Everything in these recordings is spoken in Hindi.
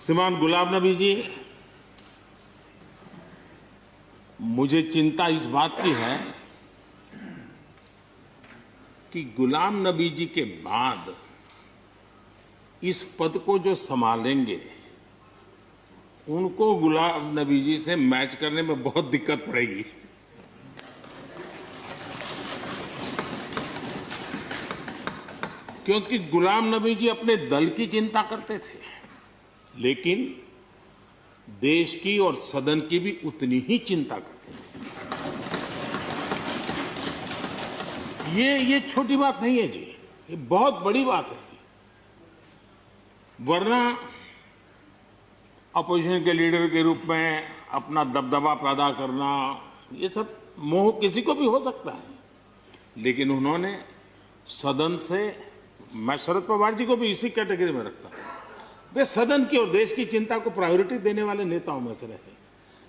श्रीमान गुलाम नबी जी, मुझे चिंता इस बात की है कि गुलाम नबी जी के बाद इस पद को जो संभालेंगे उनको गुलाम नबी जी से मैच करने में बहुत दिक्कत पड़ेगी। क्योंकि गुलाम नबी जी अपने दल की चिंता करते थे, लेकिन देश की और सदन की भी उतनी ही चिंता करते थे। ये छोटी बात नहीं है जी, ये बहुत बड़ी बात है जी। वरना अपोजिशन के लीडर के रूप में अपना दबदबा पैदा करना, ये सब मोह किसी को भी हो सकता है, लेकिन उन्होंने सदन से, मैं शरद पवार जी को भी इसी कैटेगरी में रखता हूं, वे सदन की और देश की चिंता को प्रायोरिटी देने वाले नेताओं में से रहे।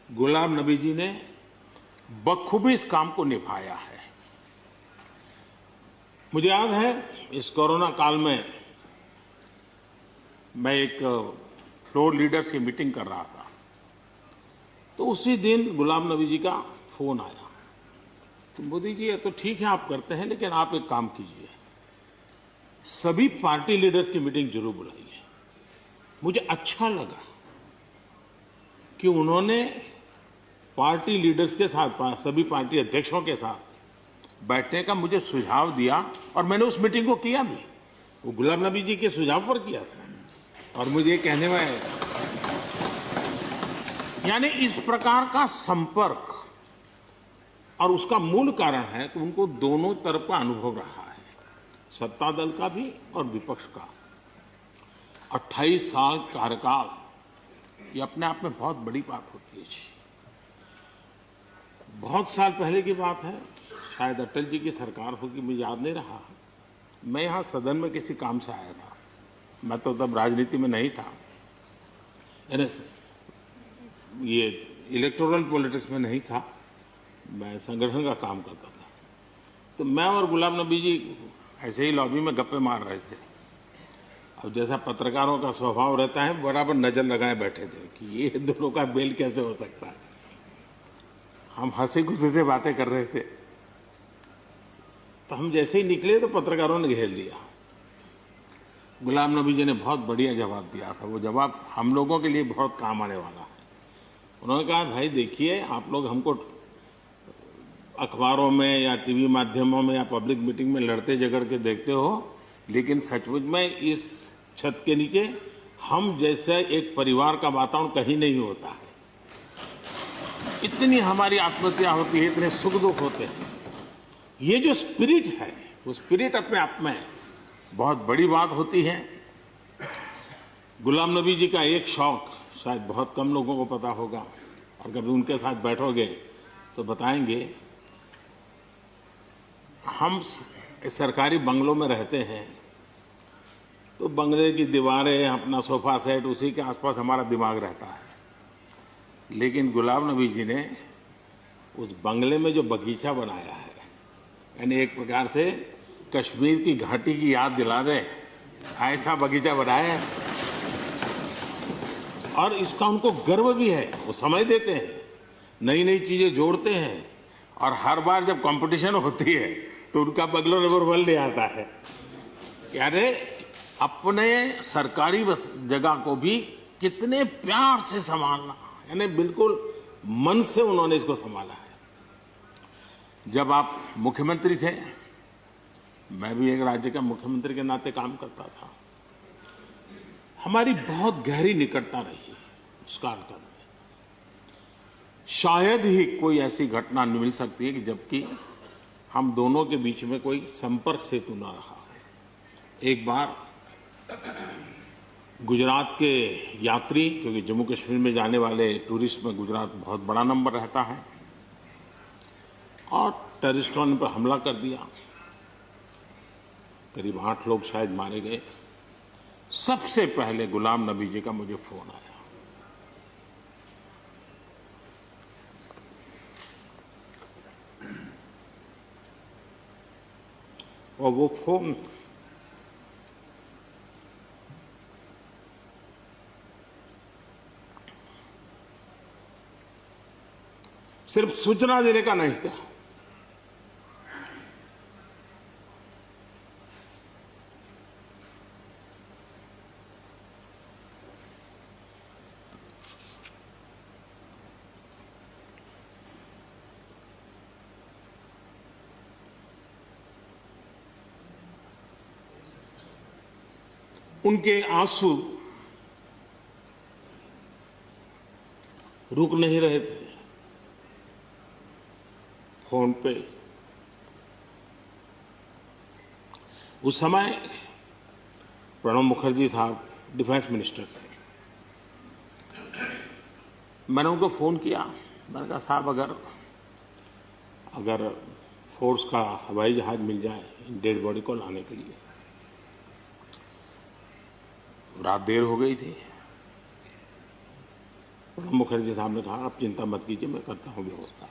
गुलाम नबी जी ने बखूबी इस काम को निभाया है। मुझे याद है इस कोरोना काल में मैं एक फ्लोर लीडर्स की मीटिंग कर रहा था, तो उसी दिन गुलाम नबी जी का फोन आया। तो मोदी जी, ये तो ठीक है आप करते हैं, लेकिन आप एक काम कीजिए, सभी पार्टी लीडर्स की मीटिंग जरूर बुलाइए। मुझे अच्छा लगा कि उन्होंने पार्टी लीडर्स के साथ, सभी पार्टी अध्यक्षों के साथ बैठने का मुझे सुझाव दिया, और मैंने उस मीटिंग को किया भी। वो गुलाम नबी जी के सुझाव पर किया था, और मुझे कहने में, यानी इस प्रकार का संपर्क, और उसका मूल कारण है कि उनको दोनों तरफ का अनुभव रहा है, सत्ता दल का भी और विपक्ष का। 28 साल कार्यकाल, ये अपने आप में बहुत बड़ी बात होती है जी। बहुत साल पहले की बात है, शायद अटल जी की सरकार होगी, मुझे याद नहीं रहा। मैं यहाँ सदन में किसी काम से आया था, मैं तो तब राजनीति में नहीं था, ये इलेक्टोरल पॉलिटिक्स में नहीं था, मैं संगठन का काम करता था। तो मैं और गुलाम नबी जी ऐसे ही लॉबी में गप्पे मार रहे थे। अब जैसा पत्रकारों का स्वभाव रहता है, बराबर नजर लगाए बैठे थे कि ये दोनों का मेल कैसे हो सकता है। हम हंसी खुशी से बातें कर रहे थे, तो हम जैसे ही निकले तो पत्रकारों ने घेर लिया। गुलाम नबी जी ने बहुत बढ़िया जवाब दिया था। वो जवाब हम लोगों के लिए बहुत काम आने वाला है। उन्होंने कहा, भाई देखिए, आप लोग हमको अखबारों में या टीवी माध्यमों में या पब्लिक मीटिंग में लड़ते झगड़ के देखते हो, लेकिन सचमुच में इस छत के नीचे हम जैसे एक परिवार का वातावरण कहीं नहीं होता है। इतनी हमारी आत्महत्या होती है, इतने सुख दुख होते हैं। ये जो स्पिरिट है, वो स्पिरिट अपने आप में बहुत बड़ी बात होती है। गुलाम नबी जी का एक शौक शायद बहुत कम लोगों को पता होगा, और कभी उनके साथ बैठोगे तो बताएंगे। हम सरकारी बंगलों में रहते हैं, तो बंगले की दीवारें, अपना सोफा सेट, उसी के आसपास हमारा दिमाग रहता है। लेकिन गुलाम नबी जी ने उस बंगले में जो बगीचा बनाया है, यानी एक प्रकार से कश्मीर की घाटी की याद दिला दे, ऐसा बगीचा बनाया है। और इसका उनको गर्व भी है, वो समय देते हैं, नई नई चीजें जोड़ते हैं, और हर बार जब कंपटीशन होती है तो उनका बंगला नंबर 1 ले आता है। यानी अपने सरकारी जगह को भी कितने प्यार से संभालना, यानी बिल्कुल मन से उन्होंने इसको संभाला है। जब आप मुख्यमंत्री थे, मैं भी एक राज्य का मुख्यमंत्री के नाते काम करता था, हमारी बहुत गहरी निकटता रही उस कालखंड में। शायद ही कोई ऐसी घटना मिल सकती है कि जबकि हम दोनों के बीच में कोई संपर्क सेतु न रहा हो। एक बार गुजरात के यात्री, क्योंकि जम्मू कश्मीर में जाने वाले टूरिस्ट में गुजरात बहुत बड़ा नंबर रहता है, और टेररिस्टों ने पर हमला कर दिया। करीब 8 लोग शायद मारे गए। सबसे पहले गुलाम नबी जी का मुझे फोन आया। और वो फोन सिर्फ सूचना देने का नहीं था, उनके आंसू रुक नहीं रहे थे। फोन पे उस समय प्रणब मुखर्जी साहब डिफेंस मिनिस्टर थे। मैंने उनको फोन किया, मैंने कहा साहब अगर फोर्स का हवाई जहाज मिल जाए डेड बॉडी को लाने के लिए। रात देर हो गई थी। प्रणब मुखर्जी साहब ने कहा आप चिंता मत कीजिए, मैं करता हूं व्यवस्था।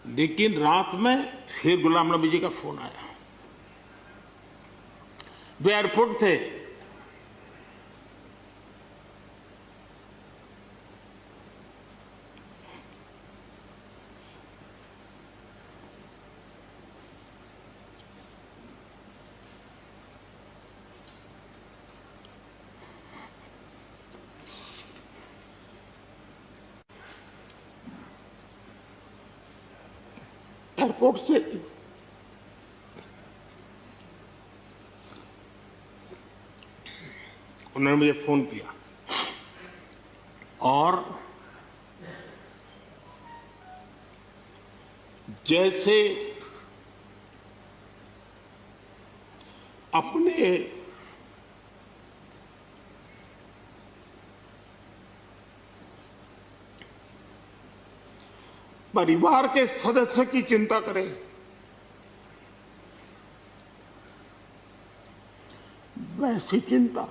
लेकिन रात में फिर गुलाम नबी जी का फोन आया। वे एयरपोर्ट थे। एयरपोर्ट से उन्होंने मुझे फोन किया और जैसे अपने परिवार के सदस्य की चिंता करें, वैसी चिंता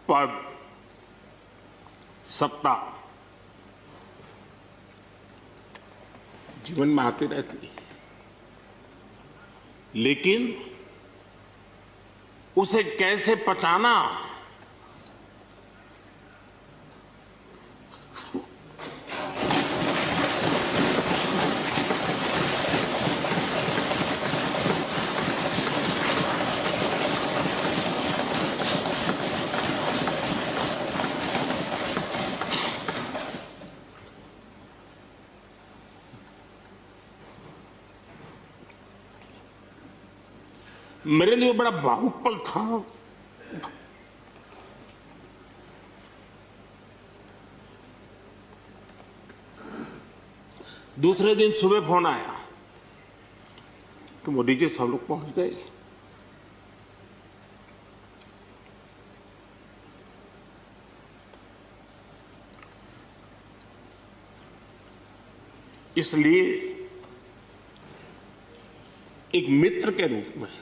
पद, सत्ता जीवन में आती रहती, लेकिन उसे कैसे पचाना, मेरे लिए बड़ा भावुक पल था। दूसरे दिन सुबह फोन आया कि मोदी जी सब लोग पहुंच गए। इसलिए एक मित्र के रूप में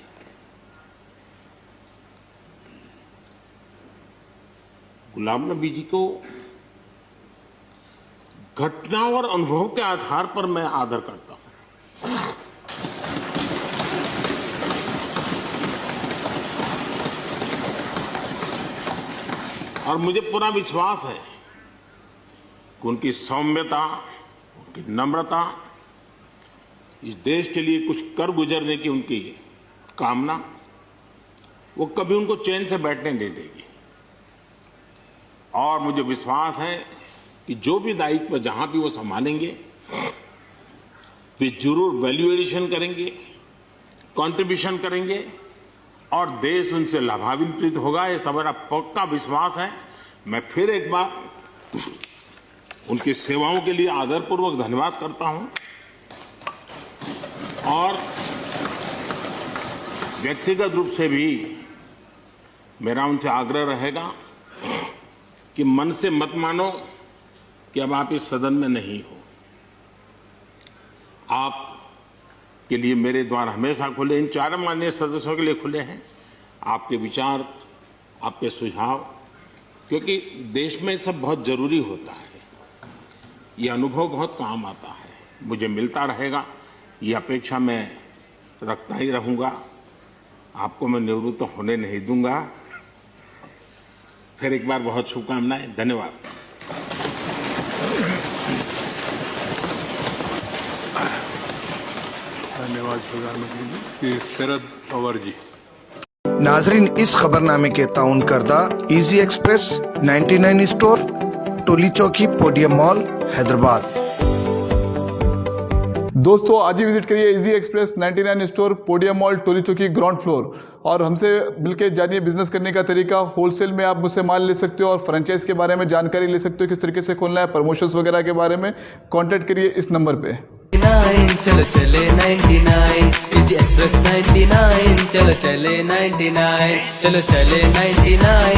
गुलाम नबी जी को घटना और अनुभव के आधार पर मैं आदर करता हूं। और मुझे पूरा विश्वास है कि उनकी सौम्यता, उनकी नम्रता, इस देश के लिए कुछ कर गुजरने की उनकी कामना, वो कभी उनको चैन से बैठने नहीं देगी। और मुझे विश्वास है कि जो भी दायित्व जहां भी वो संभालेंगे, वे जरूर वैल्यू एडिशन करेंगे, कंट्रीब्यूशन करेंगे और देश उनसे लाभान्वित होगा। ये सब मेरा पक्का विश्वास है। मैं फिर एक बार उनकी सेवाओं के लिए आदरपूर्वक धन्यवाद करता हूं और व्यक्तिगत रूप से भी मेरा उनसे आग्रह रहेगा कि मन से मत मानो कि अब आप इस सदन में नहीं हो। आप के लिए मेरे द्वार हमेशा खुले, इन चारों माननीय सदस्यों के लिए खुले हैं। आपके विचार, आपके सुझाव, क्योंकि देश में सब बहुत जरूरी होता है, ये अनुभव बहुत काम आता है, मुझे मिलता रहेगा, ये अपेक्षा मैं रखता ही रहूंगा। आपको मैं निवृत्त होने नहीं दूंगा। फिर एक बार बहुत शुभकामनाएं, धन्यवाद। धन्यवाद प्रधानमंत्री जी। श्री शरद पवार जी। नाजरीन, इस खबरनामे के ताउन करदा इजी एक्सप्रेस 99 स्टोर, टोली चौकी, पोडियम मॉल, हैदराबाद। दोस्तों, आज ही विजिट करिए easy express 99 store, podium mall, Toli Chowki, ground floor, और हमसे मिलकर जानिए बिजनेस करने का तरीका। होलसेल में आप मुझसे माल ले सकते हो और फ्रेंचाइज के बारे में जानकारी ले सकते हो, किस तरीके से खोलना है, प्रमोशंस वगैरह के बारे में। कांटेक्ट करिए इस नंबर पे। चलो चले 99 इजी एक्सप्रेस 99, चलो चले 99, चलो चले 99।